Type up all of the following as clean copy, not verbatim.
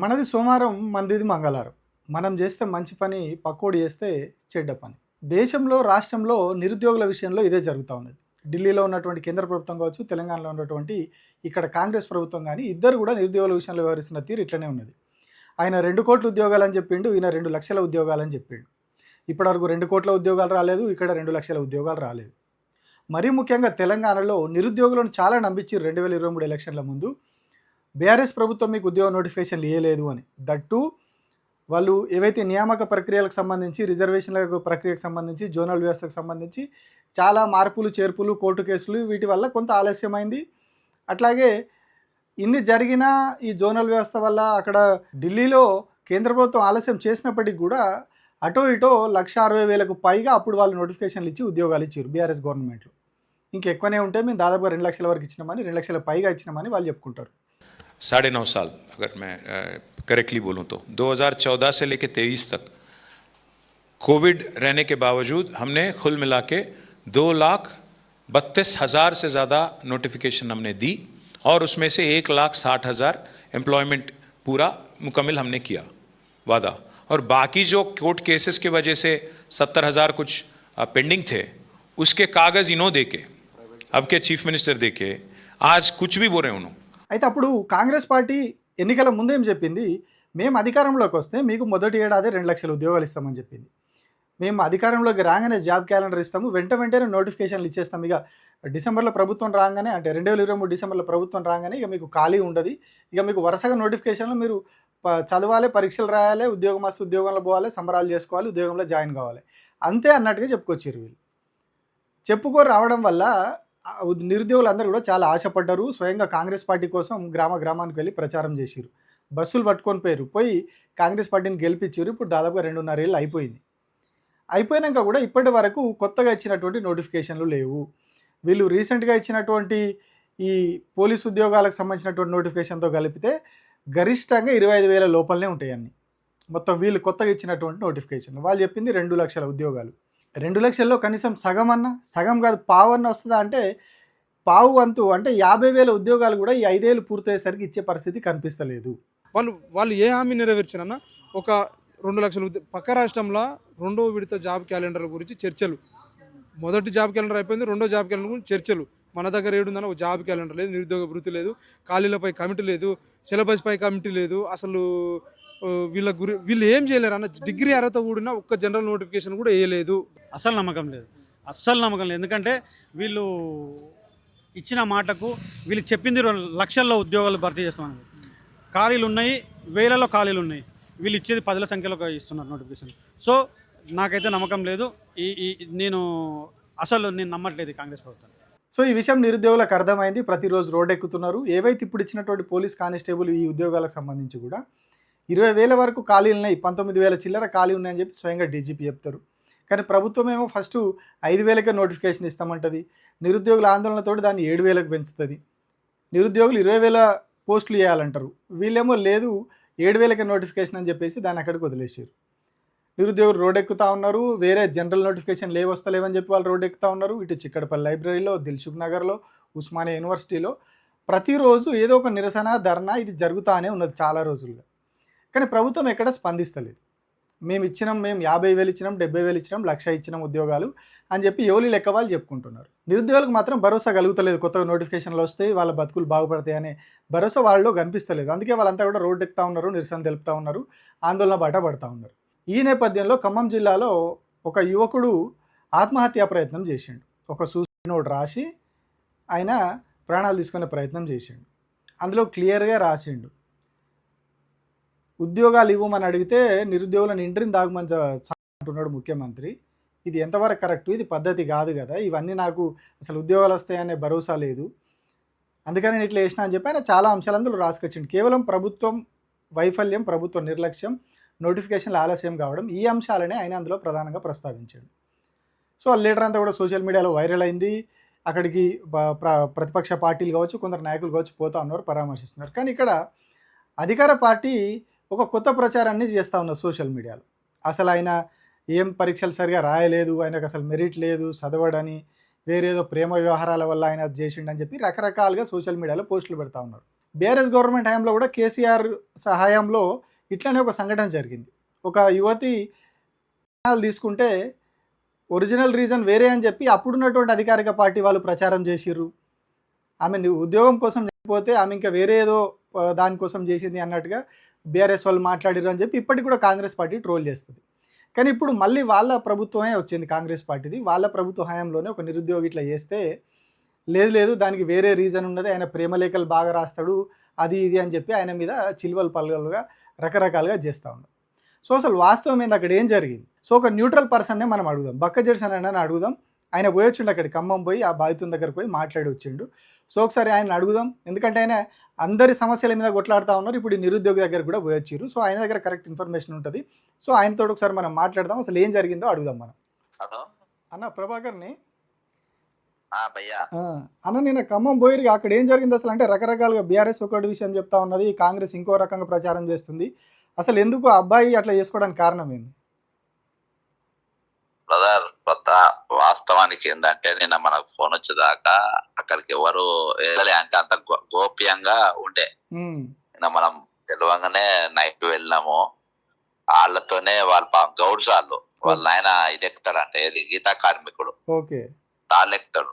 మనది సోమవారం, మనదిది మంగళవారం. మనం చేస్తే మంచి పని, పక్కోడు చేస్తే చెడ్డ పని. దేశంలో, రాష్ట్రంలో నిరుద్యోగుల విషయంలో ఇదే జరుగుతా ఉన్నది. ఢిల్లీలో ఉన్నటువంటి కేంద్ర ప్రభుత్వం కావచ్చు, తెలంగాణలో ఉన్నటువంటి ఇక్కడ కాంగ్రెస్ ప్రభుత్వం గానీ, ఇద్దరు కూడా నిరుద్యోగుల విషయంలో వ్యవహరిస్తున్న తీరు ఇట్లనే ఉన్నది. ఆయన 2,00,00,000 ఉద్యోగాలని చెప్పిండు, ఈయన 2,00,000 ఉద్యోగాలని చెప్పిండు. ఇప్పటివరకు 2,00,00,000 ఉద్యోగాలు రాలేదు, ఇక్కడ 2,00,000 ఉద్యోగాలు రాలేదు. మరీ ముఖ్యంగా తెలంగాణలో నిరుద్యోగులను చాలా నమ్మించిర్రు 2023 ఎలక్షన్ల ముందు. బీఆర్ఎస్ ప్రభుత్వం మీకు ఉద్యోగ నోటిఫికేషన్లు ఇయ్యలేదు అని. దట్టు వాళ్ళు ఏవైతే నియామక ప్రక్రియలకు సంబంధించి, రిజర్వేషన్ల ప్రక్రియకు సంబంధించి, జోనల్ వ్యవస్థకు సంబంధించి చాలా మార్పులు, చేర్పులు, కోర్టు కేసులు వీటి వల్ల కొంత ఆలస్యమైంది. అట్లాగే ఇన్ని జరిగినా ఈ జోనల్ వ్యవస్థ వల్ల అక్కడ ఢిల్లీలో కేంద్ర ప్రభుత్వం ఆలస్యం చేసినప్పటికి కూడా అటో ఇటో 1,60,000కు పైగా అప్పుడు వాళ్ళు నోటిఫికేషన్లు ఇచ్చి ఉద్యోగాలు ఇచ్చారు బీఆర్ఎస్ గవర్నమెంట్లో. ఇంకెక్కువనే ఉంటే మేము దాదాపుగా 2,00,000 వరకు ఇచ్చినామని, 2,00,000 పైగా ఇచ్చినామని వాళ్ళు చెప్పుకుంటారు. 9.5 साल अगर मैं करेक्टली बोलूँ तो 2014 से लेकर 23 तक कोविड रहने के बावजूद हमने कुल मिला के 2,32,000 से ज़्यादा नोटिफिकेशन हमने दी और उसमें से 1,60,000 एम्प्लॉयमेंट पूरा मुकम्मल हमने किया वादा, और बाकी जो कोर्ट केसेस की वजह से 70,000 कुछ पेंडिंग थे उसके कागज़ इन्हों देके अब के चीफ मिनिस्टर देके आज कुछ भी बोल रहे उन्होंने। అయితే అప్పుడు కాంగ్రెస్ పార్టీ ఎన్నికల ముందేం చెప్పింది, మేము అధికారంలోకి వస్తే మీకు మొదటి ఏడాది 2,00,000 ఉద్యోగాలు ఇస్తామని చెప్పింది. మేము అధికారంలోకి రాగానే జాబ్ క్యాలెండర్ ఇస్తాము, వెంటనే నోటిఫికేషన్లు ఇచ్చేస్తాం. ఇక డిసెంబర్లో ప్రభుత్వం రాగానే, అంటే 2023 డిసెంబర్లో ప్రభుత్వం రాగానే ఇక మీకు ఖాళీ ఉండదు. ఇక మీకు వరుసగా నోటిఫికేషన్లు మీరు చదవాలి, పరీక్షలు రాయాలి, ఉద్యోగం వస్తే ఉద్యోగంలో పోవాలి, సంబరాలు చేసుకోవాలి, ఉద్యోగంలో జాయిన్ కావాలి, అంతే అన్నట్టుగా చెప్పుకొచ్చారు వీళ్ళు. చెప్పుకొని రావడం వల్ల నిరుద్యోగులందరూ కూడా చాలా ఆశపడ్డారు. స్వయంగా కాంగ్రెస్ పార్టీ కోసం గ్రామానికి వెళ్ళి ప్రచారం చేసిరు. బస్సులు పట్టుకొని పోయి కాంగ్రెస్ పార్టీని గెలిపించారు. ఇప్పుడు దాదాపుగా 2.5 ఏళ్ళు అయిపోయింది. అయిపోయినాక కూడా ఇప్పటి వరకు కొత్తగా ఇచ్చినటువంటి నోటిఫికేషన్లు లేవు. వీళ్ళు రీసెంట్గా ఇచ్చినటువంటి ఈ పోలీసు ఉద్యోగాలకు సంబంధించినటువంటి నోటిఫికేషన్తో కలిపితే గరిష్టంగా 25,000 లోపలనే ఉంటాయి అన్నీ. మొత్తం వీళ్ళు కొత్తగా ఇచ్చినటువంటి నోటిఫికేషన్. వాళ్ళు చెప్పింది 2,00,000 ఉద్యోగాలు. 2,00,000లో కనీసం సగం కాదు పావన్న వస్తుందా అంటే పావు వంతు, అంటే 50,000 ఉద్యోగాలు కూడా ఈ 5 ఏళ్ళు పూర్తయ్యేసరికి ఇచ్చే పరిస్థితి కనిపిస్తలేదు. వాళ్ళు ఏ హామీ నెరవేర్చారన్నా, ఒక 2,00,000 పక్క రాష్ట్రంలో రెండో విడత జాబ్ క్యాలెండర్ గురించి చర్చలు. మొదటి జాబ్ క్యాలెండర్ అయిపోయింది, రెండో జాబ్ క్యాలెండర్ గురించి చర్చలు. మన దగ్గర ఏడుందన్న ఒక జాబ్ క్యాలెండర్ లేదు, నిరుద్యోగ వృత్తి లేదు, ఖాళీలపై కమిటీ లేదు, సిలబస్ పై కమిటీ లేదు. అసలు వీళ్ళు ఏం చేయలేరు అన్న. డిగ్రీ అర్హత కూడిన ఒక్క జనరల్ నోటిఫికేషన్ కూడా వేయలేదు. అస్సలు నమ్మకం లేదు. ఎందుకంటే వీళ్ళు ఇచ్చిన మాటకు వీళ్ళకి చెప్పింది 2,00,000 ఉద్యోగాలు భర్తీ చేస్తామని. ఖాళీలు ఉన్నాయి, వేలలో ఖాళీలు ఉన్నాయి. వీళ్ళు ఇచ్చేది 10,000 సంఖ్యలో ఇస్తున్నారు నోటిఫికేషన్. సో నాకైతే నమ్మకం లేదు. నేను నమ్మట్లేదు కాంగ్రెస్ ప్రభుత్వం. సో ఈ విషయం నిరుద్యోగులకు అర్థమైంది. ప్రతిరోజు రోడ్డు ఎక్కుతున్నారు. ఏవైతే ఇప్పుడు ఇచ్చినటువంటి పోలీస్ కానిస్టేబుల్ ఈ ఉద్యోగాలకు సంబంధించి కూడా 20,000 వరకు ఖాళీలు ఉన్నాయి, 19,000 చిల్లర ఖాళీ ఉన్నాయని చెప్పి స్వయంగా డీజీపీ చెప్తారు. కానీ ప్రభుత్వం ఏమో ఫస్ట్ 5,000కే నోటిఫికేషన్ ఇస్తామంటుంది. నిరుద్యోగుల ఆందోళనతో దాన్ని 7,000కు పెంచుతుంది. నిరుద్యోగులు 20,000 పోస్టులు ఇవ్వాలంటారు. వీళ్ళేమో లేదు 7,000కే నోటిఫికేషన్ అని చెప్పేసి దాన్ని అక్కడికి వదిలేసారు. నిరుద్యోగులు రోడ్డు ఎక్కుతూ ఉన్నారు. వేరే జనరల్ నోటిఫికేషన్ వస్తలేవని చెప్పి వాళ్ళు రోడ్డు ఎక్కుతూ ఉన్నారు. ఇటు చిక్కడపల్లి లైబ్రరీలో, దిల్సుఖ్ నగర్లో, ఉస్మానియా యూనివర్సిటీలో ప్రతిరోజు ఏదో ఒక నిరసన, ధర్నా ఇది జరుగుతూనే ఉన్నది చాలా రోజులుగా. కానీ ప్రభుత్వం ఎక్కడ స్పందిస్తలేదు. మేము 50,000 ఇచ్చినాం, 70,000 ఇచ్చినాం, 1,00,000 ఇచ్చినాం ఉద్యోగాలు అని చెప్పి ఎవరి లెక్క వాళ్ళు చెప్పుకుంటున్నారు. నిరుద్యోగులకు మాత్రం భరోసా కలుగుతలేదు. కొత్తగా నోటిఫికేషన్లు వస్తే వాళ్ళ బతుకులు బాగుపడతాయి అనే భరోసా వాళ్ళలో కనిపిస్తలేదు. అందుకే వాళ్ళంతా కూడా రోడ్డు ఎక్కుతూ ఉన్నారు, నిరసన తెలుపుతూ ఉన్నారు, ఆందోళన బాట పడుతూ ఉన్నారు. ఈ నేపథ్యంలో ఖమ్మం జిల్లాలో ఒక యువకుడు ఆత్మహత్యా ప్రయత్నం చేసిండు. ఒక సూసైడ్ నోట్ రాసి ఆయన ప్రాణాలు తీసుకునే ప్రయత్నం చేసిండు. అందులో క్లియర్గా రాసిండు, ఉద్యోగాలు ఇవ్వమని అడిగితే నిరుద్యోగులను ఇంటిని దాగమని అంటున్నాడు ముఖ్యమంత్రి. ఇది ఎంతవరకు కరెక్టు? ఇది పద్ధతి కాదు కదా. ఇవన్నీ నాకు అసలు ఉద్యోగాలు వస్తాయనే భరోసా లేదు, అందుకని నేను ఇట్లా చేసిన అని చెప్పి ఆయన చాలా అంశాలు అందులో రాసుకొచ్చిండు. కేవలం ప్రభుత్వం వైఫల్యం, ప్రభుత్వ నిర్లక్ష్యం, నోటిఫికేషన్లు ఆలస్యం కావడం, ఈ అంశాలనే ఆయన అందులో ప్రధానంగా ప్రస్తావించాడు. సో ఆ లీటర్ అంతా కూడా సోషల్ మీడియాలో వైరల్ అయింది. అక్కడికి ప్రతిపక్ష పార్టీలు కావచ్చు, కొందరు నాయకులు కావచ్చు పోతా ఉన్నారు, పరామర్శిస్తున్నారు. కానీ ఇక్కడ అధికార పార్టీ ఒక కొత్త ప్రచారాన్ని చేస్తూ ఉన్నారు సోషల్ మీడియాలో. అసలు ఆయన ఏం పరీక్షలు సరిగా రాయలేదు, ఆయనకు అసలు మెరిట్ లేదు, చదవడని, వేరేదో ప్రేమ వ్యవహారాల వల్ల ఆయన చేసిండని చెప్పి రకరకాలుగా సోషల్ మీడియాలో పోస్టులు పెడతా ఉన్నారు. బీఆర్ఎస్ గవర్నమెంట్ హయాంలో కూడా కేసీఆర్ సహాయంలో ఇట్లానే ఒక సంఘటన జరిగింది. ఒక యువతి తీసుకుంటే ఒరిజినల్ రీజన్ వేరే అని చెప్పి అప్పుడున్నటువంటి అధికారిక పార్టీ వాళ్ళు ప్రచారం చేసిర్రు. ఆమె ఉద్యోగం కోసం చనిపోతే ఆమె ఇంకా వేరే ఏదో దానికోసం చేసింది అన్నట్టుగా బీఆర్ఎస్ వాళ్ళు మాట్లాడిర్రు అని చెప్పి ఇప్పటికి కూడా కాంగ్రెస్ పార్టీ ట్రోల్ చేస్తుంది. కానీ ఇప్పుడు మళ్ళీ వాళ్ళ ప్రభుత్వమే వచ్చింది, కాంగ్రెస్ పార్టీది. వాళ్ళ ప్రభుత్వ హయాంలోనే ఒక నిరుద్యోగి ఇట్లా చేస్తే లేదు దానికి వేరే రీజన్ ఉన్నది, ఆయన ప్రేమలేఖలు బాగా రాస్తాడు, అది ఇది అని చెప్పి ఆయన మీద చిలువలు పలువలుగా రకరకాలుగా చేస్తూ ఉన్నారు. సో అసలు వాస్తవం ఏంది, అక్కడ ఏం జరిగింది? సో ఒక న్యూట్రల్ పర్సన్నే మనం అడుగుదాం, బక్క జెర్సన్ అని అడుగుదాం. ఆయన పోయొచ్చిండు, అక్కడికి ఖమ్మం పోయి ఆ బాధితుని దగ్గరకు పోయి మాట్లాడి వచ్చిండు. సో ఒకసారి ఆయన అడుగుదాం, ఎందుకంటే ఆయన అందరి సమస్యల మీద కొట్లాడుతూ ఉన్నారు. ఇప్పుడు ఈ నిరుద్యోగి దగ్గర కూడా పోయొచ్చారు. సో ఆయన దగ్గర కరెక్ట్ ఇన్ఫర్మేషన్ ఉంటుంది. సో ఆయనతో ఒకసారి మనం మాట్లాడదాం, అసలు ఏం జరిగిందో అడుగుదాం మనం. అన్న ప్రభాకర్ని అన్న, నేను ఖమ్మం పోయి అక్కడ ఏం జరిగింది అసలు అంటే రకరకాలుగా బీఆర్ఎస్ ఒకటి విషయం చెప్తా ఉన్నది, కాంగ్రెస్ ఇంకో రకంగా ప్రచారం చేస్తుంది. అసలు ఎందుకు ఆ అబ్బాయి అట్లా చేసుకోవడానికి కారణం ఏంది? బ్రదర్, కొత్త వాస్తవానికి ఏంటంటే నిన్న మనకు ఫోన్ వచ్చేదాకా అక్కడికి ఎవరు వెళ్ళలే, అంటే అంత గోప్యంగా ఉండే. నిన్న మనం తెలియంగానే నైట్ వెళ్ళినాము. వాళ్ళతోనే వాళ్ళ గౌడ్స్ వాళ్ళ ఆయన ఇది ఎక్కుతాడంటే ఇది గీతా కార్మికుడు తాళ్ళెక్కుతాడు.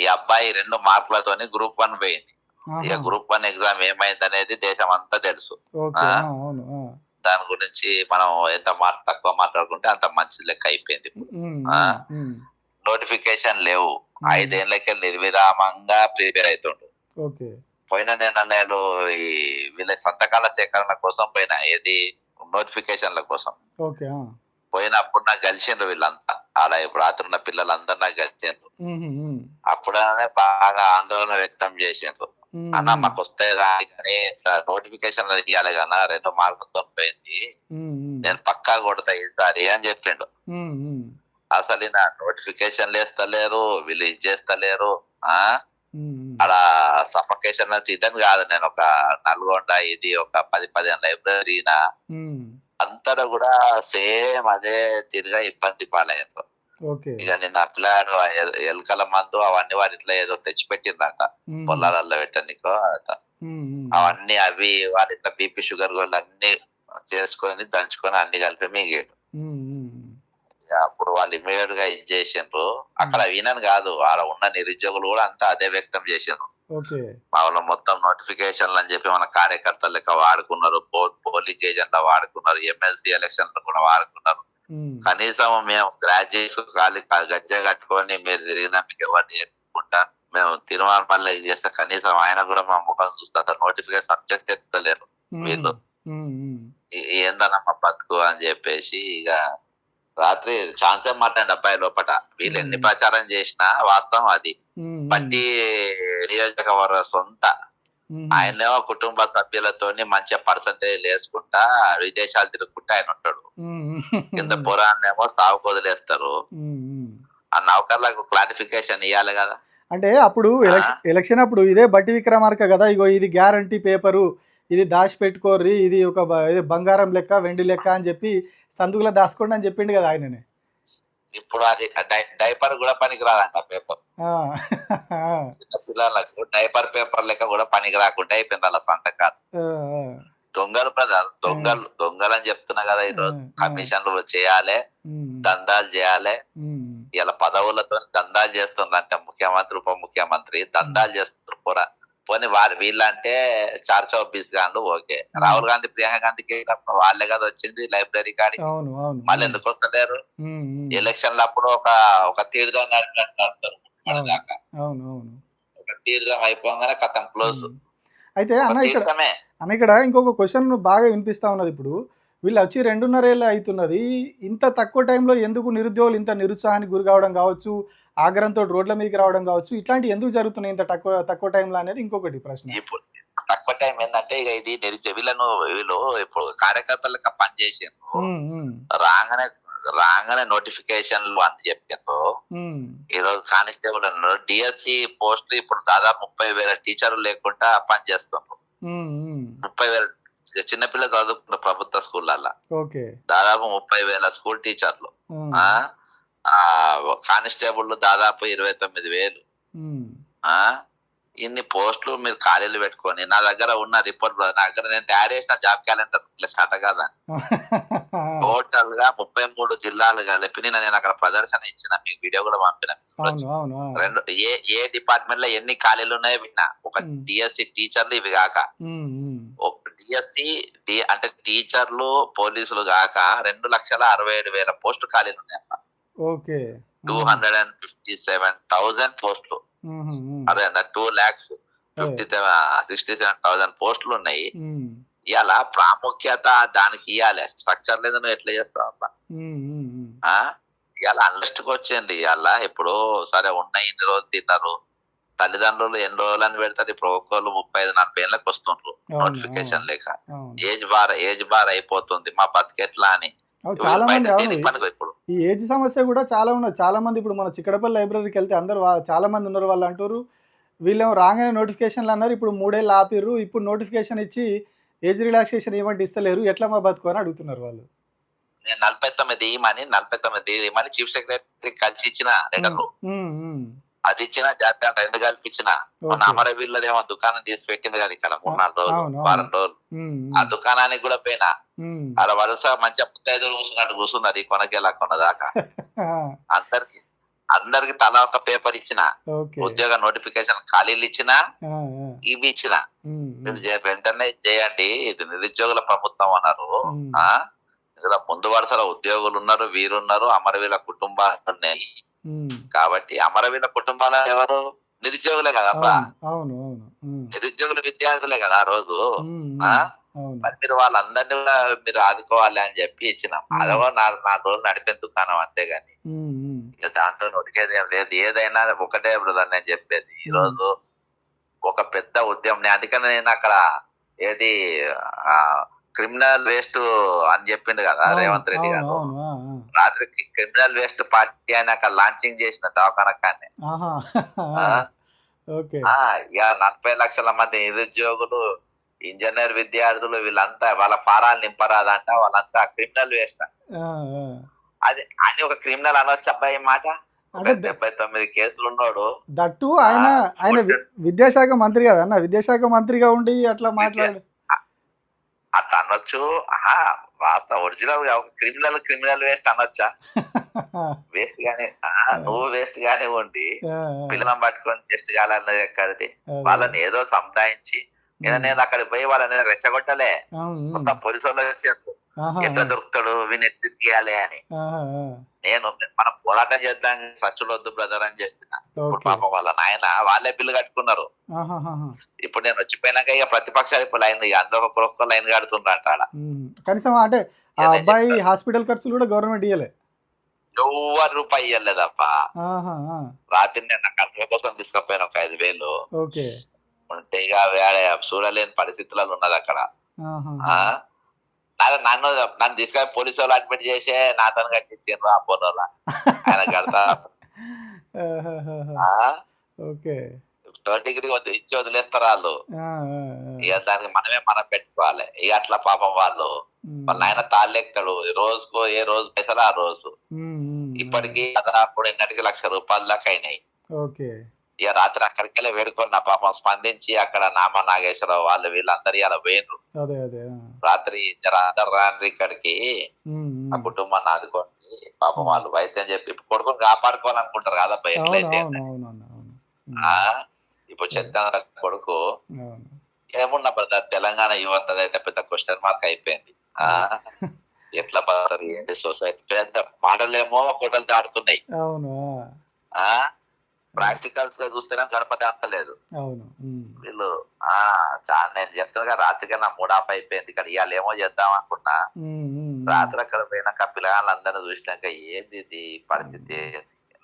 ఈ అబ్బాయి 2 మార్కులతోని గ్రూప్ 1 పోయింది. ఇక గ్రూప్ 1 ఎగ్జామ్ ఏమైంది అనేది దేశం అంతా తెలుసు. దాని గురించి మనం ఎంత తక్కువ మాట్లాడుకుంటే అంత మంచి లెక్క అయిపోయింది. నోటిఫికేషన్ లేవు, 5 ఏళ్ళకి నిర్విరామంగా ప్రిపేర్ అవుతుండు. పోయిన నేను ఈ వీళ్ళ సంతకాల సేకరణ కోసం పోయినా, ఏది నోటిఫికేషన్ల కోసం పోయినప్పుడు నాకు కలిసిండ్రు వీళ్ళంతా. అలా ఇప్పుడు రాత్రున్న పిల్లలందరూ నాకు కలిసిండ్రు. అప్పుడనే బాగా ఆందోళన వ్యక్తం చేసిండ్రు. అన్న మాకు వస్తే కానీ నోటిఫికేషన్ ఇవ్వాలి కదా, 2 మార్కులతో పోయింది, నేను పక్కా కొడతా ఈసారి అని చెప్పిండు. అసలు నా నోటిఫికేషన్ వేస్తలేరు, వీళ్ళు ఇది చేస్తలేరు. అలా సఫకేషన్ ఇదని కాదు, నేను ఒక నల్గొండ ఇది ఒక 10-15 లైబ్రరీనా అంతటా కూడా సేమ్ అదే తీరుగా ఇబ్బంది పాలయ్యారు. ఇక నిన్న పిల్లాడు ఎలుకల మందు అవన్నీ వారి ఇట్లా ఏదో తెచ్చిపెట్టిందాక పొలాలలో పెట్టనికో అవన్నీ అవి వారి ఇట్లా బీపీ షుగర్ గోళ్ళు అన్ని చేసుకొని దంచుకొని అన్ని కలిపి మింగేడు. అప్పుడు వాళ్ళు ఇమీడియట్ గా ఇది చేసిండ్రు. అక్కడ వినని కాదు, వాళ్ళ ఉన్న నిరుద్యోగులు కూడా అంతా అదే వ్యక్తం చేసిండ్రు. వాళ్ళ మొత్తం నోటిఫికేషన్లు అని చెప్పి మన కార్యకర్తలు లెక్క వాడుకున్నారు, పోలింగ్ ఏజెంట్ వాడుకున్నారు, ఎమ్మెల్సీ ఎలక్షన్ కూడా వాడుకున్నారు. కనీసం మేము గ్రాడ్యుయేట్స్ ఖాళీ గజ్జ కట్టుకొని మీరు తిరిగినా మీకు ఎవరిని చెప్పుకుంటా మేము తిరుమల చేస్తే కనీసం ఆయన కూడా మా ముఖం చూస్తా, నోటిఫికేషన్ సబ్జెక్ట్ ఎత్తుతలేరు వీళ్ళు, ఏందనమ్మ బతుకు అని చెప్పేసి ఇక రాత్రి ఛాన్సే మాట్లాడి అబ్బాయి లోపట. వీళ్ళు ఎన్ని ప్రచారం చేసినా వాస్తవం అది. పట్టి నియోజకవర్గ సొంత ఆయనేమో కుటుంబ సభ్యులతోని మంచిగా పర్సంటేజ్ వేసుకుంటా విదేశాలు తిరుగుకుంటా ఆయన ఉంటాడు. కింద పురాణేమో సాగు వదిలేస్తారు. ఆ నౌకర్లకు క్లారిఫికేషన్ ఇవ్వాలి కదా. అంటే అప్పుడు ఎలక్షన్ అప్పుడు ఇదే బట్టి విక్రమార్క కదా, ఇగో ఇది గ్యారంటీ పేపరు, ఇది దాచి పెట్టుకోర్రి, ఇది ఒక బంగారం లెక్క వెండి లెక్క అని చెప్పి సందుకులో దాచుకోండి అని చెప్పిండు కదా ఆయననే. ఇప్పుడు అది డైపర్ కూడా పనికి రాదంట పేపర్. చిన్న పిల్లలకు డైపర్ పేపర్ లెక్క కూడా పనికి రాకుండా అయిపోయింది అలా సంతకాలు. దొంగలు ప్రజలు దొంగలు అని చెప్తున్నా కదా. ఈరోజు కమిషన్లు చేయాలి, దందాలు చేయాలి. ఇలా పదవులతో దందాలు చేస్తుందంటే ముఖ్యమంత్రి ఉప ముఖ్యమంత్రి దందాలు చేస్తున్నారు కూడా. పోనీ వీళ్ళంటే 424 గాండ్లు ఓకే. రాహుల్ గాంధీ ప్రియాంక గాంధీకి వాళ్ళే కదా వచ్చింది లైబ్రరీ కాడి, మళ్ళీ ఎందుకు వస్తలేరు? ఎలక్షన్ల అప్పుడు ఒక తీర్థం నడుపుతారు దాకా, ఒక తీర్థం అయిపోగానే కథం క్లోజ్. అయితే అన్న ఇక్కడ ఇంకొక క్వశ్చన్ బాగా వినిపిస్తా ఉన్నది. ఇప్పుడు వీళ్ళు వచ్చి 2.5 ఏళ్ళు అవుతున్నది, ఇంత తక్కువ టైంలో ఎందుకు నిరుద్యోగులు ఇంత నిరుత్సాహానికి గురి కావడం కావచ్చు, ఆగ్రహంతో రోడ్ల మీదకి రావడం కావచ్చు, ఇట్లాంటివి ఎందుకు జరుగుతున్నాయి ఇంత తక్కువ టైంలో అనేది ఇంకొకటి ప్రశ్న. ఇప్పుడు తక్కువ టైం ఏంటంటే ఇక ఇది వీళ్ళు ఇప్పుడు కార్యకర్తలకు పనిచేసారు, రాగానే నోటిఫికేషన్లు అని చెప్పారు. ఈరోజు కానిస్టేబుల్ అన్నారు, డిఎస్సి పోస్టులు ఇప్పుడు దాదాపు 30,000 టీచర్లు లేకుండా పనిచేస్తున్నారు. 30,000 చిన్నపిల్లలు చదువుకున్న ప్రభుత్వ స్కూళ్ళల్లో దాదాపు 30,000 స్కూల్ టీచర్లు, కానిస్టేబుల్ దాదాపు 29,000. ఇన్ని పోస్టులు మీరు ఖాళీలు పెట్టుకొని నా దగ్గర ఉన్న రిపోర్ట్ నా దగ్గర నేను తయారు చేసిన జాబ్ క్యాలెండర్ స్టార్ట్ కదా టోటల్ గా 33 జిల్లాలు కలిపి నేను అక్కడ ప్రదర్శన ఇచ్చిన, మీకు వీడియో కూడా పంపిన. రెండు ఏ డిపార్ట్మెంట్ లో ఎన్ని ఖాళీలు ఉన్నాయో విన్నా. ఒక డిఎస్సి టీచర్లు ఇవి కాక, ఒక డిఎస్సి అంటే టీచర్లు పోలీసులు కాక 2,67,000 పోస్టు ఖాళీలు ఉన్నాయి. 257,000 పోస్టులు, అదే 2,67,000 పోస్టులు ఉన్నాయి. ఇవాళ ప్రాముఖ్యత దానికి ఇవ్వాలి, స్ట్రక్చర్ లేదు నువ్వు ఎట్లా చేస్తావు అబ్బా. ఇవాళ అన్లిస్ట్కి వచ్చింది. ఇవాళ ఇప్పుడు సరే ఉన్నాయి, ఇన్ని రోజులు తిన్నారు, తల్లిదండ్రులు ఎన్ని రోజులు అని పెడతారు. ఇప్పుడు ఒక్కోళ్ళు 35-40 ఏళ్ళకి వస్తుండ్రు నోటిఫికేషన్ లేక. ఏజ్ బార్ అయిపోతుంది, మా బతికెట్లా అని. చాలా మంది ఇప్పుడు ఈ ఏజ్ సమస్య కూడా చాలా ఉన్నది. చాలా మంది ఇప్పుడు మన చిక్కడపల్లి లైబ్రరీకి వెళ్తే అందరు చాలా మంది ఉన్నారు. వాళ్ళు అంటారు వీళ్ళేమో రాగానే నోటిఫికేషన్లు అన్నారు, ఇప్పుడు 3 ఏళ్ళు ఆపిర్రు, ఇప్పుడు నోటిఫికేషన్ ఇచ్చి ఏజ్ రిలాక్సేషన్ ఏమంటే ఇస్తలేరు, ఎట్లా మా బతుకు అని అడుగుతున్నారు వాళ్ళు. నేను 49 ఇమని చీఫ్ సెక్రటరీ కలిసి ఇచ్చిన లెటర్లు, అది ఇచ్చిన జాతీయ 2 కలిపి ఇచ్చిన. మన అమరవీళ్ళదేమో దుకాణం తీసి పెట్టింది కదా ఇక్కడ 3-4 రోజులు, వారం రోజులు. ఆ దుకాణానికి కూడా పోయినా, అలా వరుస మంచిగా 35 కూర్చున్నట్టు కూర్చున్నది కొనకేలా కొన్నదాకా. అందరికి తలా ఒక పేపర్ ఇచ్చిన, ఉద్యోగ నోటిఫికేషన్ ఖాళీలు ఇచ్చిన, ఇవి ఇచ్చిన. వెంటనే చేయండి, ఇది నిరుద్యోగుల ప్రభుత్వం అన్నారు. ఇందులో ముందు వరుసలో ఉద్యోగులు ఉన్నారు, వీరున్నారు, అమరవీల కుటుంబాలు ఉన్నాయి. కాబట్టి అమరవీల కుటుంబాలు ఎవరు? నిరుద్యోగులే కదా, నిరుద్యోగుల విద్యార్థులే కదా ఆ రోజు. మరి మీరు వాళ్ళందరినీ కూడా మీరు ఆదుకోవాలి అని చెప్పి ఇచ్చినాం. అదవో 4 రోజులు నడిపే దుకాణం, అంతేగాని దాంట్లో నొడికేది ఏం లేదు. ఏదైనా ఒకటే బ్రదర్ నేను చెప్పేది, ఈ రోజు ఒక పెద్ద ఉద్యమం. అందుకని నేను అక్కడ ఏది క్రిమినల్ వేస్ట్ అని చెప్పిండు కదా రేవంత్ రెడ్డి గారు, రాత్రి క్రిమినల్ వేస్ట్ పార్టీ అని అక్కడ లాంచింగ్ చేసిన దవాఖానకాన్ని. ఇక 40 లక్షల మంది నిరుద్యోగులు, ఇంజనీర్ విద్యార్థులు, వీళ్ళంతా వాళ్ళ ఫారాలు నింపరాదంట, వాళ్ళంతా క్రిమినల్ వేస్ట్. అది అని ఒక క్రిమినల్ అనొచ్చు అబ్బాయి మాట. 79 కేసులు ఉన్నాడు. దట్టు ఆయన విద్యాశాఖ మంత్రి కదా అన్న, విద్యాశాఖ మంత్రిగా ఉండి అట్లా మాట్లాడు అట్లా అనొచ్చు. ఒరిజినల్ గా ఒక క్రిమినల్ వేస్ట్ అనొచ్చా? వేస్ట్ గానే, నువ్వు వేస్ట్ గానే ఉండి పిల్లలను పట్టుకొని వేస్ట్ కాలన్నది ఎక్కడిది? వాళ్ళని ఏదో సంతాయించి నేను అక్కడికి పోయి వాళ్ళని రెచ్చగొట్టలే. మొత్తం పోలీసు వాళ్ళు వచ్చారు, ఎట్లా దొరుకుతాడు వీని ఎట్లా తీయాలి అని. నేను మనం పోరాటం చేద్దాం, సచ్చులు వద్దు బ్రదర్ అని చెప్పిన. ఇప్పుడు పాపం వాళ్ళ నాయన వాళ్ళే బిల్లు కట్టుకున్నారు. ఇప్పుడు నేను వచ్చిపోయినాక ఇక ప్రతిపక్షాలు ఇప్పుడు లైన్, అందరూ ఒక్కొక్క లైన్ కడుతుండ్రంట. కనీసం అంటే అబ్బాయి హాస్పిటల్ ఖర్చులు కూడా గవర్నమెంట్ ఇయ్యలే, ఎవరు రూపాయి ఇయ్యలేదప్ప. రాత్రి నేను ఖర్చుల కోసం తీసుకుపోయాను ఒక 5,000 ఉంటే ఇక చూడలేని పరిస్థితులలో ఉన్నది అక్కడ. నన్ను తీసుకొని పోలీసు వాళ్ళు అడ్మిట్ చేసే నాతో కట్టించారు ఆ పోల ఆయన కడతా. 3rd డిగ్రీ ఇచ్చి వదిలేస్తారు వాళ్ళు. ఇక దానికి మనం పెట్టుకోవాలి. ఇక అట్లా పాపం వాళ్ళ నాయన తాళ్ళెక్తాడు, రోజుకు ఏ రోజు పైసలు ఆ రోజు. ఇప్పటికీ అప్పుడు 1,00,000 రూపాయల దాకా అయినాయి. ఇక రాత్రి అక్కడికి వెళ్ళి వేడుకున్న పాపం స్పందించి అక్కడ నామ నాగేశ్వరరావు వాళ్ళు వీళ్ళందరూ ఇలా వేయరు. రాత్రి అందరు రాండ్రి ఇక్కడికి, ఆ కుటుంబాన్ని ఆదుకోండి పాపం వాళ్ళు వైద్యం చెప్పి కొడుకుని కాపాడుకోవాలనుకుంటారు కదా ఎట్లయితే. ఇప్పుడు చెప్తాను కొడుకు ఏమున్నా బ్రదర్, తెలంగాణ యువత పెద్ద క్వశ్చన్ మార్క్ అయిపోయింది. ఎట్లా పడతారు ఏంటి సొసైటీ? పెద్ద మాటలేమో కొడలు దాడుతున్నాయి, ప్రాక్టికల్స్ గా చూస్తేనే గణపతి అంతలేదు. వీళ్ళు నేను చెప్తాను రాత్రిగా నా మూడ్ ఆఫ్ అయిపోయింది. ఇక్కడ ఇవాళ ఏమో చేద్దాం అనుకున్నా, రాత్రి అక్కడ పోయినాక పిల్లగాళ్ళందరినీ చూసినాక ఏంది ఇది పరిస్థితి.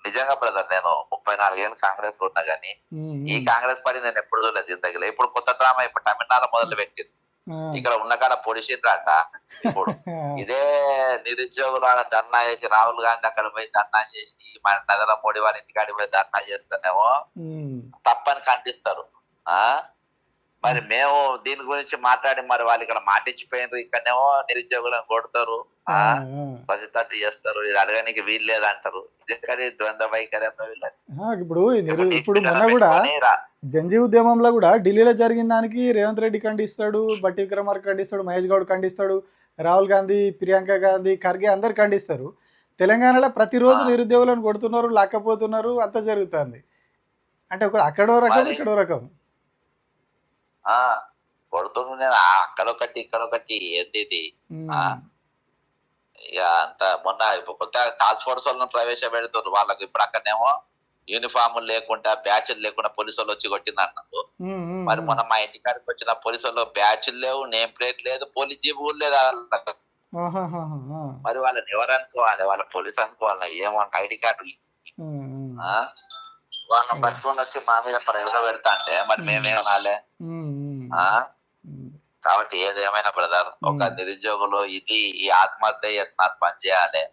నిజంగా బ్రదర్ నేను 34 ఏళ్ళు కాంగ్రెస్ లో ఉన్నా గానీ ఈ కాంగ్రెస్ పార్టీ నేను ఎప్పుడు చూడలేదు జిందగీలో. ఇప్పుడు కొత్త డ్రామా ఇప్పుడు తమిళనాడు మొదలు పెట్టింది. ఇక్కడ ఉన్న కాడ పొడిచిండ్రాట. ఇప్పుడు ఇదే నిరుద్యోగులు ధర్నా చేసి రాహుల్ గాంధీ అక్కడ పోయి ధర్నా చేసి మన నగర మోడీ వారి ఇంటికాడికి పోయి ధర్నా చేస్తేనేమో తప్పని ఖండిస్తారు. మరి మేము దీని గురించి మాట్లాడి మరి వాళ్ళు ఇక్కడ మాటిచ్చిపోయినారు, ఇక్కడనేమో నిరుద్యోగులను కొడతారు, సచితట్టు చేస్తారు, ఇది అడగడానికి వీలు లేదంటారు. ఇది ద్వంద్వ వైఖరి వీళ్ళది. ఇప్పుడు మొన్న కూడా జంజీ ఉద్యమంలో కూడా ఢిల్లీలో జరిగిన దానికి రేవంత్ రెడ్డి ఖండిస్తాడు, బట్టి విక్రమార్క ఖండిస్తాడు, మహేష్ గౌడ్ ఖండిస్తాడు, రాహుల్ గాంధీ, ప్రియాంక గాంధీ, ఖర్గే అందరు ఖండిస్తారు. తెలంగాణలో ప్రతిరోజు నిరుద్యోగులను కొడుతున్నారు, లాక్కపోతున్నారు, అంత జరుగుతుంది. అంటే అక్కడో రకం ఇక్కడో రకం కొడుతుంది. అక్కడొకటి ఇక్కడొకటి ఏంటి ఇది. ఇక అంత మొన్న కొత్త టాస్క్ ఫోర్స్ వాళ్ళని ప్రవేశపెడుతున్నారు. వాళ్ళకి ఇప్పుడు అక్కడనేమో యూనిఫామ్ లేకుండా బ్యాచ్లు లేకుండా పోలీసు వాళ్ళు వచ్చి కొట్టింది అన్నారు. మరి మొన్న మా ఇంటికాడికి వచ్చిన పోలీసు వాళ్ళు బ్యాచ్లు లేవు, నేమ్ ప్లేట్ లేదు, పోలీస్ జీబు కూడా లేదు. మరి వాళ్ళని ఎవరు అనుకోవాలి? వాళ్ళ పోలీసు అనుకోవాలి, ఏమో ఐడి కార్డు వాళ్ళని పట్టుకొని వచ్చి మా మీద ప్రయోగం పెడతా అంటే మరి మేమేమనాలే? కాబట్టి ఏదేమైనా బ్రదర్, ఒక నిరుద్యోగులు ఇది ఈ ఆత్మహత్య యత్నాత్మం చేయాలి,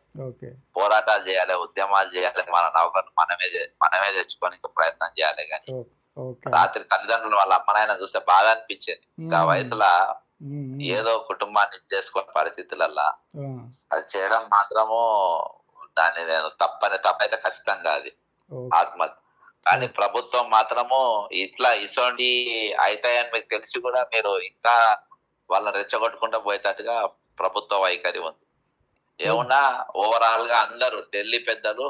పోరాటాలు చేయాలి, ఉద్యమాలు చేయాలి, మన నౌకర్లు మనమే తెచ్చుకోనికి ప్రయత్నం చేయాలి. కానీ రాత్రి తల్లిదండ్రులు వాళ్ళ అమ్మనాయన చూస్తే బాధ అనిపించేది. ఇంకా వయసులో ఏదో కుటుంబాన్ని చేసుకునే పరిస్థితులల్లా అది చేయడం మాత్రము దాన్ని నేను తప్పైతే ఖచ్చితంగా అది ఆత్మహత్య. కానీ ప్రభుత్వం మాత్రము ఇట్లా ఇటువంటి అవుతాయని మీకు తెలిసి కూడా మీరు ఇంకా వాళ్ళని రెచ్చగొట్టుకుంటూ పోయేటట్టుగా ప్రభుత్వ వైఖరి ఉంది. ఏమన్నా ఓవరాల్ గా అందరూ ఢిల్లీ పెద్దలు,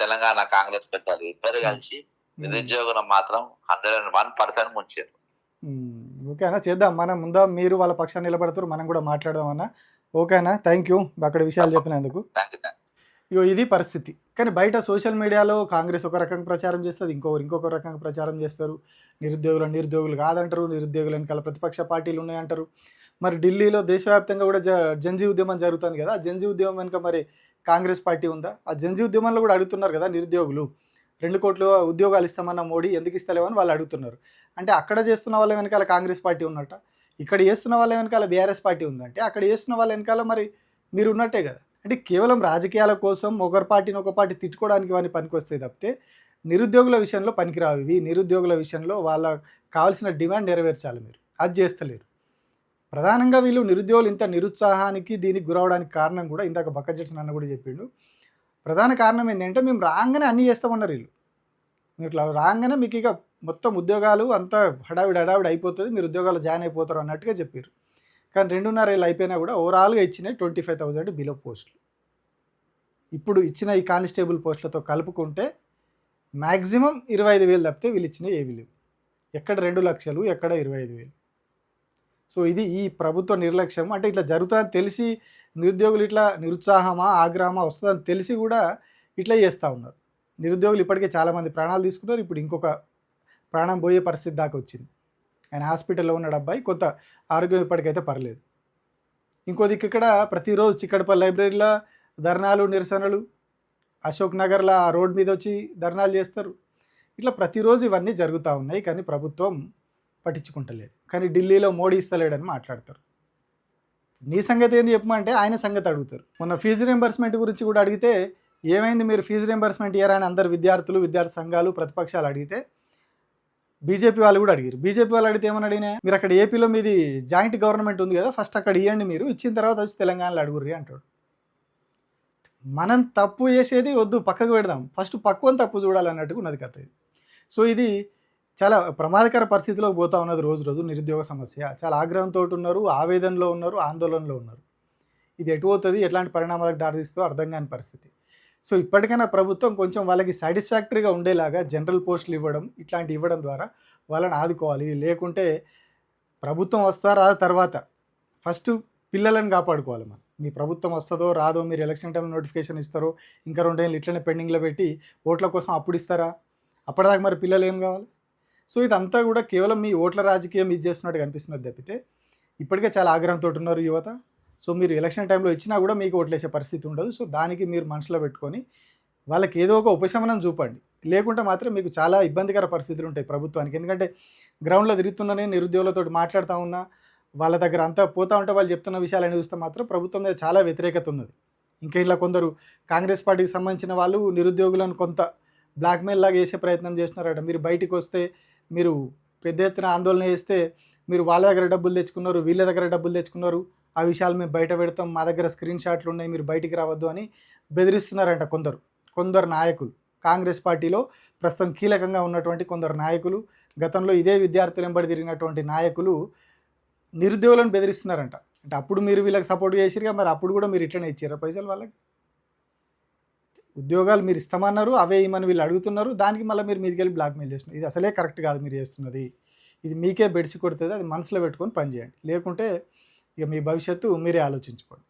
తెలంగాణ కాంగ్రెస్ పెద్దలు ఇద్దరు కలిసి నిరుద్యోగులు మాత్రం 101% ముంచారు. ఓకేనా, చేద్దాం మనం ముందా. మీరు వాళ్ళ పక్షాన్ని నిలబడతారు, మనం కూడా మాట్లాడదాం అన్న. ఓకేనా, థ్యాంక్ యూ అక్కడ విషయాలు చెప్పినందుకు. ఇగో ఇది పరిస్థితి. కానీ బయట సోషల్ మీడియాలో కాంగ్రెస్ ఒక రకంగా ప్రచారం చేస్తుంది, ఇంకొక రకంగా ప్రచారం చేస్తారు. నిరుద్యోగులు కాదంటారు, నిరుద్యోగులు వెనకాల ప్రతిపక్ష పార్టీలు ఉన్నాయంటారు. మరి ఢిల్లీలో దేశవ్యాప్తంగా కూడా జంజీ ఉద్యమం జరుగుతుంది కదా, ఆ జంజీ ఉద్యమం వెనుక మరి కాంగ్రెస్ పార్టీ ఉందా? ఆ జంజీ ఉద్యమంలో కూడా అడుగుతున్నారు కదా నిరుద్యోగులు, 2 కోట్ల ఉద్యోగాలు ఇస్తామన్న మోడీ ఎందుకు ఇస్తలేవని వాళ్ళు అడుగుతున్నారు. అంటే అక్కడ చేస్తున్న వాళ్ళ వెనకాల కాంగ్రెస్ పార్టీ ఉన్నట్ట, ఇక్కడ చేస్తున్న వాళ్ళ వెనకాల బీఆర్ఎస్ పార్టీ ఉందంటే అక్కడ చేస్తున్న వాళ్ళ వెనకాల మరి మీరు ఉన్నట్టే కదా. అంటే కేవలం రాజకీయాల కోసం ఒక పార్టీ తిట్టుకోవడానికి వాడిని పనికొస్తాయి తప్పితే నిరుద్యోగుల విషయంలో పనికిరావు ఇవి. నిరుద్యోగుల విషయంలో వాళ్ళకి కావాల్సిన డిమాండ్ నెరవేర్చాలి, మీరు అది చేస్తలేరు. ప్రధానంగా వీళ్ళు నిరుద్యోగులు ఇంత నిరుత్సాహానికి దీనికి గురవడానికి కారణం కూడా ఇందాక బక్కజెట్సన్ అన్న కూడా చెప్పిండు. ప్రధాన కారణం ఏంటంటే మేము రాగానే అన్నీ చేస్తామన్నారు వీళ్ళు. ఇట్లా రాగానే మీకు ఇక మొత్తం ఉద్యోగాలు అంతా హడావిడి అయిపోతుంది, మీరు ఉద్యోగాలు జాయిన్ అయిపోతారు అన్నట్టుగా చెప్పారు. కానీ 2.5 ఏళ్ళు అయిపోయినా కూడా ఓవరాల్గా ఇచ్చినాయి 25,000 బిలో పోస్టులు. ఇప్పుడు ఇచ్చిన ఈ కానిస్టేబుల్ పోస్టులతో కలుపుకుంటే మ్యాక్సిమం 25,000 తప్పితే వీళ్ళు ఇచ్చినవి ఏవి లేవు. ఎక్కడ 2 లక్షలు, ఎక్కడ 25,000. సో ఇది ఈ ప్రభుత్వ నిర్లక్ష్యం. అంటే ఇట్లా జరుగుతుందని తెలిసి నిరుద్యోగులు ఇట్లా నిరుత్సాహమా ఆగ్రహమా వస్తుందని తెలిసి కూడా ఇట్లా చేస్తూ ఉన్నారు. నిరుద్యోగులు ఇప్పటికే చాలామంది ప్రాణాలు తీసుకున్నారు, ఇప్పుడు ఇంకొక ప్రాణం పోయే పరిస్థితి దాకా వచ్చింది. ఆయన హాస్పిటల్లో ఉన్న అబ్బాయి కొంత ఆరోగ్యం ఇప్పటికైతే పర్లేదు. ఇంకో దిక్కు ఇక్కడ ప్రతిరోజు చిక్కడపల్లి లైబ్రరీలో ధర్నాలు, నిరసనలు, అశోక్ నగర్లో ఆ రోడ్ మీద వచ్చి ధర్నాలు చేస్తారు. ఇట్లా ప్రతిరోజు ఇవన్నీ జరుగుతూ ఉన్నాయి, కానీ ప్రభుత్వం పట్టించుకుంటలేదు. కానీ ఢిల్లీలో మోడీ ఇస్తలేడని మాట్లాడతారు. నీ సంగతి ఏంది చెప్పమంటే ఆయన సంగతి అడుగుతారు. మొన్న ఫీజు రింబర్స్మెంట్ గురించి కూడా అడిగితే ఏమైంది, మీరు ఫీజు రింబర్స్మెంట్ ఇయ్యారా అని అందరు విద్యార్థి సంఘాలు ప్రతిపక్షాలు అడిగితే బీజేపీ వాళ్ళు కూడా అడిగారు. బీజేపీ వాళ్ళు అడిగితే ఏమని అడిగినా, మీరు అక్కడ ఏపీలో మీది జాయింట్ గవర్నమెంట్ ఉంది కదా, ఫస్ట్ అక్కడ ఇవ్వండి, మీరు ఇచ్చిన తర్వాత వచ్చి తెలంగాణలో అడుగుర్రి అంటాడు. మనం తప్పు చేసేది వద్దు, పక్కకు పెడదాం, ఫస్ట్ పక్కువని తప్పు చూడాలన్నట్టుగా ఉన్నది కథ ఇది. సో ఇది చాలా ప్రమాదకర పరిస్థితిలోకి పోతా ఉన్నది. రోజు నిరుద్యోగ సమస్య. చాలా ఆగ్రహంతో ఉన్నారు, ఆవేదనలో ఉన్నారు, ఆందోళనలో ఉన్నారు. ఇది ఎటు పోతుంది, ఎట్లాంటి పరిణామాలకు దారితీస్తుందో అర్థం కాని పరిస్థితి. సో ఇప్పటికైనా ప్రభుత్వం కొంచెం వాళ్ళకి సాటిస్ఫాక్టరీగా ఉండేలాగా జనరల్ పోస్టులు ఇవ్వడం ద్వారా వాళ్ళని ఆదుకోవాలి. లేకుంటే ప్రభుత్వం వస్తారా తర్వాత ఫస్ట్ పిల్లలను కాపాడుకోవాలి. మనం మీ ప్రభుత్వం వస్తుందో రాదో, మీరు ఎలక్షన్ టైంలో నోటిఫికేషన్ ఇస్తారో, ఇంకా 2 ఏళ్ళు ఇట్లనే పెండింగ్లో పెట్టి ఓట్ల కోసం అప్పుడు ఇస్తారా, అప్పటిదాకా మరి పిల్లలు ఏం కావాలి? సో ఇదంతా కూడా కేవలం మీ ఓట్ల రాజకీయం ఇది చేస్తున్నట్టు కనిపిస్తున్నది తప్పితే ఇప్పటికే చాలా ఆగ్రహంతో ఉన్నారు యువత. సో మీరు ఎలక్షన్ టైంలో ఇచ్చినా కూడా మీకు ఓట్లేసే పరిస్థితి ఉండదు. సో దానికి మీరు మనసులో పెట్టుకొని వాళ్ళకి ఏదో ఒక ఉపశమనం చూపండి. లేకుంటే మాత్రం మీకు చాలా ఇబ్బందికర పరిస్థితులు ఉంటాయి ప్రభుత్వానికి. ఎందుకంటే గ్రౌండ్లో తిరుగుతున్నానే నిరుద్యోగులతో మాట్లాడుతూ ఉన్నా, వాళ్ళ దగ్గర అంతా పోతూ ఉంటే వాళ్ళు చెప్తున్న విషయాలని చూస్తే మాత్రం ప్రభుత్వం మీద చాలా వ్యతిరేకత ఉన్నది. ఇంకా ఇలా కొందరు కాంగ్రెస్ పార్టీకి సంబంధించిన వాళ్ళు నిరుద్యోగులను కొంత బ్లాక్మెయిల్ లాగా చేసే ప్రయత్నం చేస్తున్నారట. మీరు బయటికి వస్తే మీరు పెద్ద ఎత్తున ఆందోళన చేస్తే మీరు వాళ్ళ దగ్గర డబ్బులు తెచ్చుకున్నారు, వీళ్ళ దగ్గర డబ్బులు తెచ్చుకున్నారు, ఆ విషయాలు మేము బయట పెడతాం, మా దగ్గర స్క్రీన్ షాట్లు ఉన్నాయి, మీరు బయటికి రావద్దు అని బెదిరిస్తున్నారంట కొందరు నాయకులు. కాంగ్రెస్ పార్టీలో ప్రస్తుతం కీలకంగా ఉన్నటువంటి కొందరు నాయకులు, గతంలో ఇదే విద్యార్థులు వెంబడి తిరిగినటువంటి నాయకులు నిరుద్యోగులను బెదిరిస్తున్నారంట. అంటే అప్పుడు మీరు వీళ్ళకి సపోర్ట్ చేసిరుగా, మరి అప్పుడు కూడా మీరు ఇట్లనే ఇచ్చారా పైసలు వాళ్ళకి? ఉద్యోగాలు మీరు ఇస్తామన్నారు, అవే ఇమ్మని వీళ్ళు అడుగుతున్నారు, దానికి మళ్ళీ మీరు మీదకి వెళ్ళి బ్లాక్మెయిల్ చేస్తున్నారు. ఇది అసలే కరెక్ట్ కాదు మీరు చేస్తున్నది. ఇది మీకే బెడిసి కొడుతుంది, అది మనసులో పెట్టుకొని పనిచేయండి. లేకుంటే ఇక మీ భవిష్యత్తు మీరే ఆలోచించుకోండి.